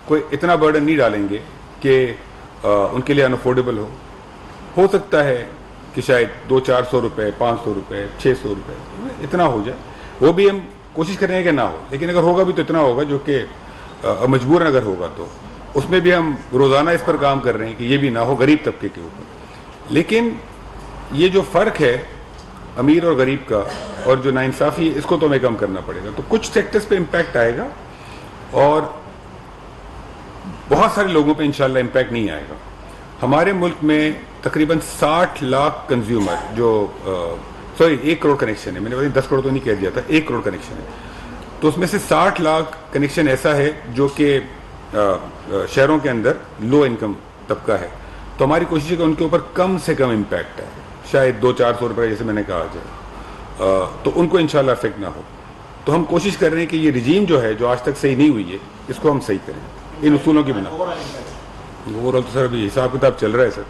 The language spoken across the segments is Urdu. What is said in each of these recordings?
کوئی اتنا برڈن نہیں ڈالیں گے کہ ان کے لیے انافورڈیبل ہو سکتا ہے کہ شاید 200-400 روپے 500 روپے 600 روپے اتنا ہو جائے، وہ بھی ہم کوشش کر رہے ہیں کہ نہ ہو، لیکن اگر ہوگا بھی تو اتنا ہوگا جو کہ مجبوراً اگر ہوگا تو اس میں بھی ہم روزانہ اس پر کام کر رہے ہیں کہ یہ بھی نہ ہو غریب طبقے کے اوپر. لیکن یہ جو فرق ہے امیر اور غریب کا اور جو ناانصافی ہے اس کو تو ہمیں کم کرنا پڑے گا. تو کچھ سیکٹرز پہ امپیکٹ آئے گا اور بہت سارے لوگوں پہ انشاءاللہ امپیکٹ نہیں آئے گا. ہمارے ملک میں تقریباً 60 لاکھ کنزیومر جو 1 کروڑ کنیکشن ہے، میں نے بتا 10 کروڑ تو نہیں کہہ دیا تھا، 1 کروڑ کنیکشن ہے، تو اس میں سے 60 لاکھ کنیکشن ایسا ہے جو کہ شہروں کے اندر لو انکم طبقہ ہے. تو ہماری کوشش ہے کہ ان کے اوپر کم سے کم امپیکٹ ہے، شاید 200-400 روپے جیسے میں نے کہا جائے، تو ان کو انشاءاللہ افیکٹ نہ ہو. تو ہم کوشش کر رہے ہیں کہ یہ رجیم جو ہے جو آج تک صحیح نہیں ہوئی ہے اس کو ہم صحیح کریں ان اصولوں کی بنا. اوور آل تو سر ابھی حساب کتاب چل رہا ہے sir.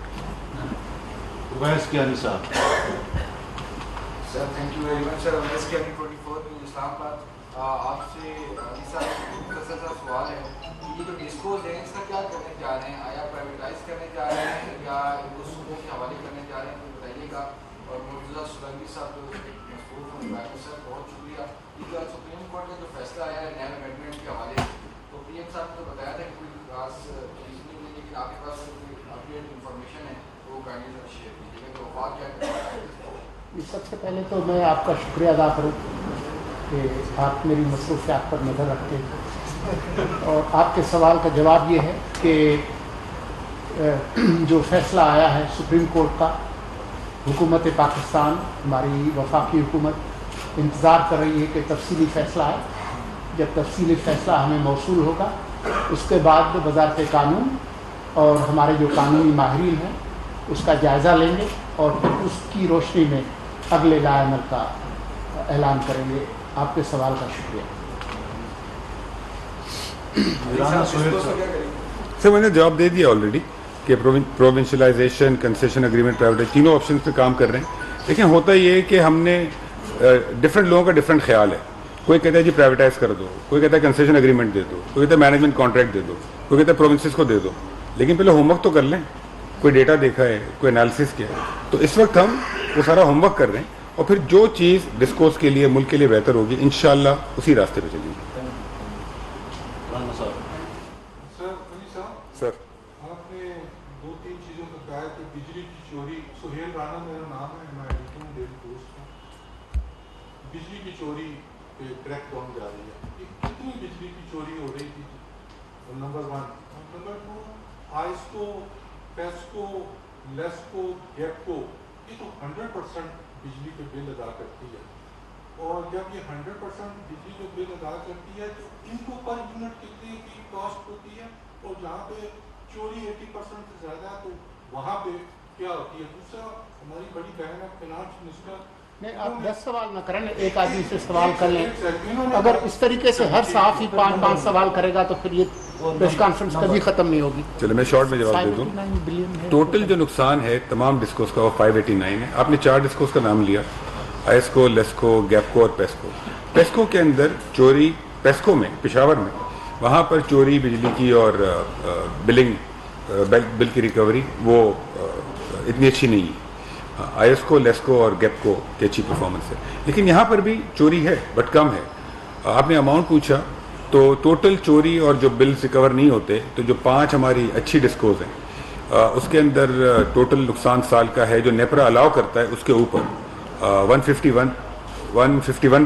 Sir thank you very much. Sir Awais Kiani 24 Islamabad. آپ سے مختصر سا سوال ہے کہ یہ جو ڈسکوز ہے اس کا کیا کرنے جا رہے ہیں؟ آیا پرائیویٹائز کرنے جا رہے ہیں یا وہ صوبوں کے حوالے کرنے جا رہے ہیں؟ تو بتائیے گا. اور مرتضیٰ سلنگی صاحب جو مصروف ہیں، سر بہت شکریہ. یہ جو سپریم کورٹ کا جو فیصلہ آیا ہے نئے امینڈمنٹ کے حوالے سے، تو پی ایم صاحب نے تو بتایا تھا کہ کوئی خاص چیز نہیں ہوئی، لیکن آپ کے پاس کوئی اپڈیٹ انفارمیشن ہے وہ کائنڈلی شیئر کیجیے گا. تو بات کیا کرنا ہے؟ سب سے پہلے تو میں آپ کا شکریہ ادا کروں کہ آپ میری مصروفیات پر نظر رکھتے ہیں. اور آپ کے سوال کا جواب یہ ہے کہ جو فیصلہ آیا ہے سپریم کورٹ کا، حکومت پاکستان ہماری وفاقی حکومت انتظار کر رہی ہے کہ تفصیلی فیصلہ آئے. جب تفصیلی فیصلہ ہمیں موصول ہوگا اس کے بعد وزارت قانون اور ہمارے جو قانونی ماہرین ہیں اس کا جائزہ لیں گے اور پھر اس کی روشنی میں اگلے رائے عمل کا اعلان کریں گے. آپ کے سوال کا شکریہ. سر میں نے جواب دے دیا آلریڈی کہ پروونشلائزیشن، کنسیشن اگریمنٹ، پرائیویٹ تینوں آپشنس پہ کام کر رہے ہیں. لیکن ہوتا یہ ہے کہ ہم نے ڈفرینٹ لوگوں کا ڈفرینٹ خیال ہے. کوئی کہتا ہے جی پرائیویٹائز کر دو، کوئی کہتا ہے کنسیشن اگریمنٹ دے دو، کوئی کہتا ہے مینجمنٹ کانٹریکٹ دے دو، کوئی کہتا ہے پروونسز کو دے دو. لیکن پہلے ہوم ورک تو کر لیں، کوئی ڈیٹا دیکھا ہے، کوئی انالیسس کیا ہے. تو اس وقت ہم وہ سارا ہوم ورک کر رہے ہیں اور پھر جو چیز ڈسکورس کے لیے ملک کے لیے بہتر ہوگی انشاءاللہ اسی راستے پہ چلیں گے. سر آپ نے 2-3 چیزوں کا کہا کہ بجلی کی چوری. سہیل رانا میرا نام ہے، میں ایڈیٹر ہوں ڈیلی پوسٹ ہوں. بجلی کی چوری پہ کریک ڈاؤن جاری ہے. یہ کتنی بجلی کی چوری ہو رہی تھی؟ نمبر 1. نمبر 2، آئسکو، پیسکو، لیسکو، گیپکو یہ تو 100% بجلی کے بل ادا کرتی ہے. اور جب یہ 100% بجلی کے بل ادا کرتی ہے تو ان کو پر یونٹ کتنے کی کاسٹ ہوتی ہے؟ اور جہاں پہ چوری 80% سے زیادہ ہے تو وہاں پہ کیا ہوتی ہے؟ دوسرا، ہماری بڑی بہن ہے فائنانس منسٹر. نہیں، آپ 10 سوال نہ کریں، ایک آدمی سے سوال کر لیں. اگر اس طریقے سے ہر صحافی 5 سوال کرے گا تو پھر یہ پریس کانفرنس کبھی ختم نہیں ہوگی. چلو میں شارٹ میں جواب دے دوں. ٹوٹل جو نقصان ہے تمام ڈسکوز کا وہ 589 ہے. آپ نے 4 ڈسکوز کا نام لیا، آئسکو، لیسکو، گیپکو اور پیسکو. پیسکو کے اندر چوری، پیسکو میں پشاور میں وہاں پر چوری بجلی کی اور بل کی ریکوری وہ اتنی اچھی نہیں ہے. آئسکو، لیسکو اور گیپکو کی اچھی پرفارمنس ہے. لیکن یہاں پر بھی چوری ہے بٹ کم ہے. آپ نے اماؤنٹ پوچھا تو ٹوٹل چوری اور جو بلز ریکور نہیں ہوتے تو جو 5 ہماری اچھی ڈسکوز ہیں اس کے اندر ٹوٹل نقصان سال کا ہے جو نیپرا الاؤ کرتا ہے اس کے اوپر 151